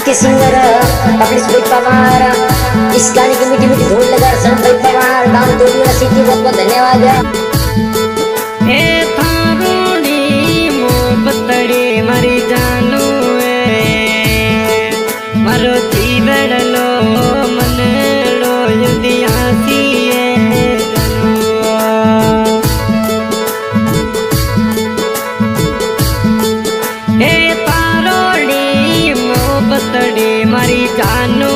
आज के singer publish भाई पवार, इस गाने की मीठी मीठी धूल लगा सन भाई पवार, गाँव दोलिया सिटी बहुत बहुत धन्यवाद। मारी जानू मारो जीवन लो मन लो युदियासी मारी जानू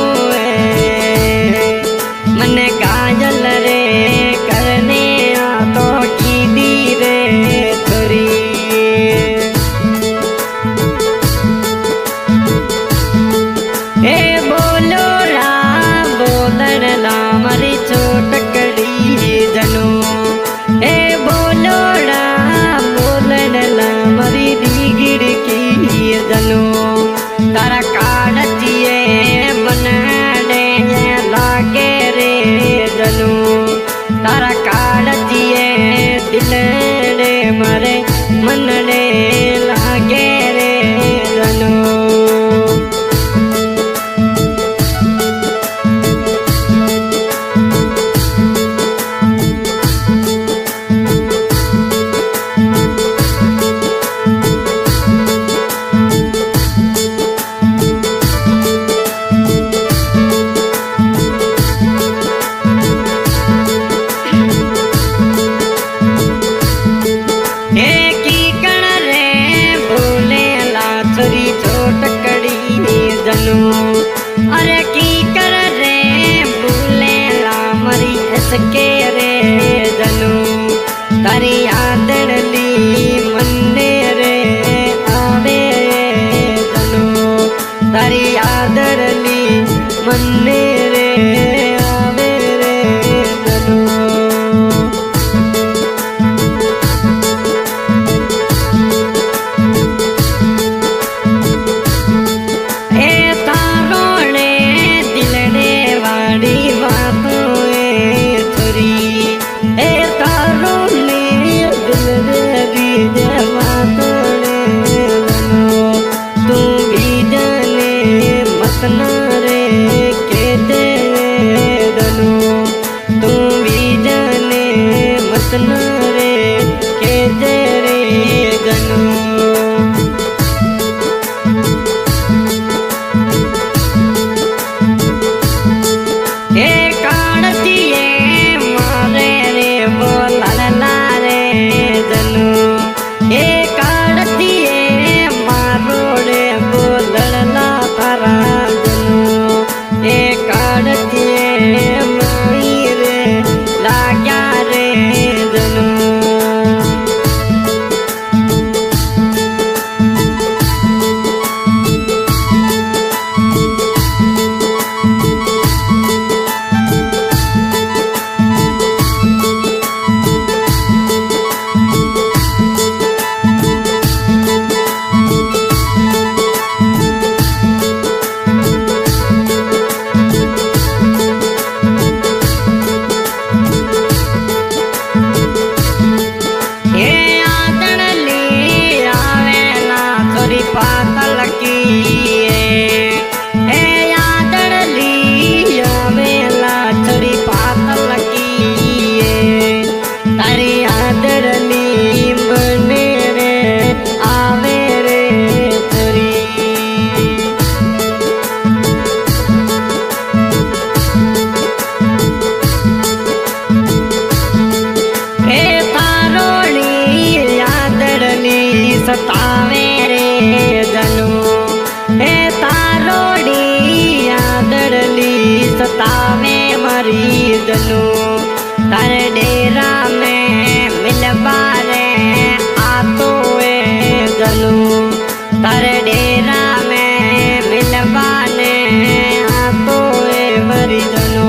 मन गाजल रे करने तो की दी रे थोरी बोलो रा बोलन ला मारी छोटकड़ी जनू बोलो रा बोलन ला मारी दीगिड़ की जनू तारा काढ़िए मन लागे रे जनू तारा काढ़िए दिल रे मरे मन लागे रे जनू अरे की कर रे भूले ला मरी इसके रे जनू तारी आदरली मन्ने रे आवे जनू तारी आदरली मन्ने रे आवे रे जनू मतना रे के दे दनु तू भी जाने मतना रे के दे रे गनु काढ़िए मारे रे बोलना रे दनु काढ़िए मारो रे बोलना तारा काढ़िए माई रे लाग्या रे जनू पातल की यादड़ली आवेला छोरी पातल की तारी यादड़ली बने रे आवे रे छोरी तारोली यादड़ली सतावे जनू तारोड़ी यादड़ली सतावे मरी जनू तर डेरा में मिलवा रे आतो जनू तर डेरा में मिलवाने आतो मरी जनू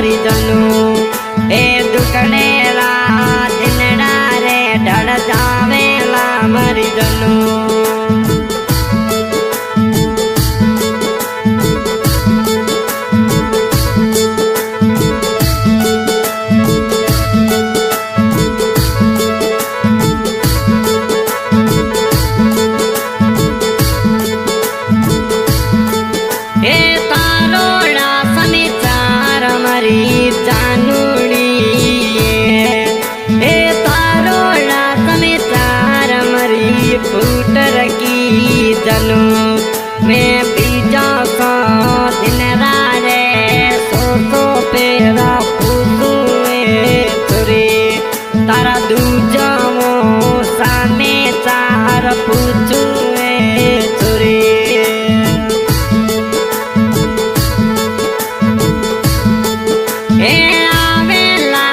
मरी जनू ए दुखने रात दिनड़ा रे ढड़ जावेला मरी जनू जनू मैं बीजा सा दिन रे सो पेरा पूछुए तुरे तारा दूजा वो साने चार पूछुए तुरे ए आवेला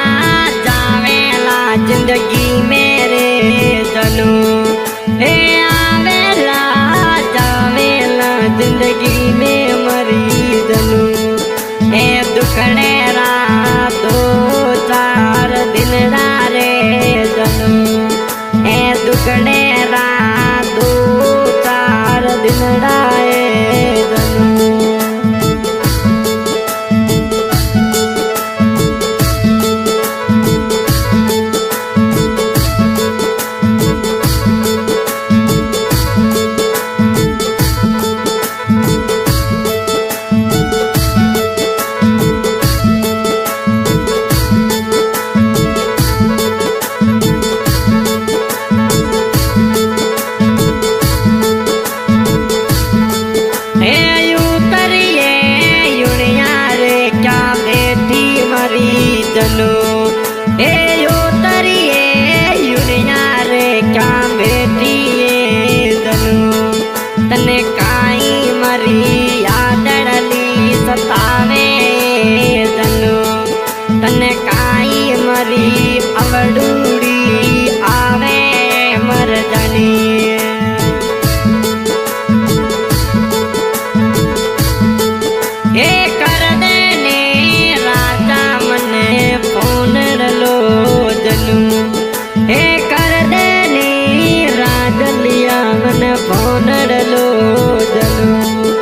जावेला जिंदगी मेरे जनू जिंदगी में मरी जनू ए दुखने रात दो चार दिन रे जनू ए दुखने रात दो चार दिन रे जनू जनू ए यो तरिए युनिया रे क्या बेटी जनू तने काई मरी यादड़ली सतावे जनू तने काई मरी अवडूड़ी आवे मर जनी ए कर देनी राजलिया मन फोन लो जनू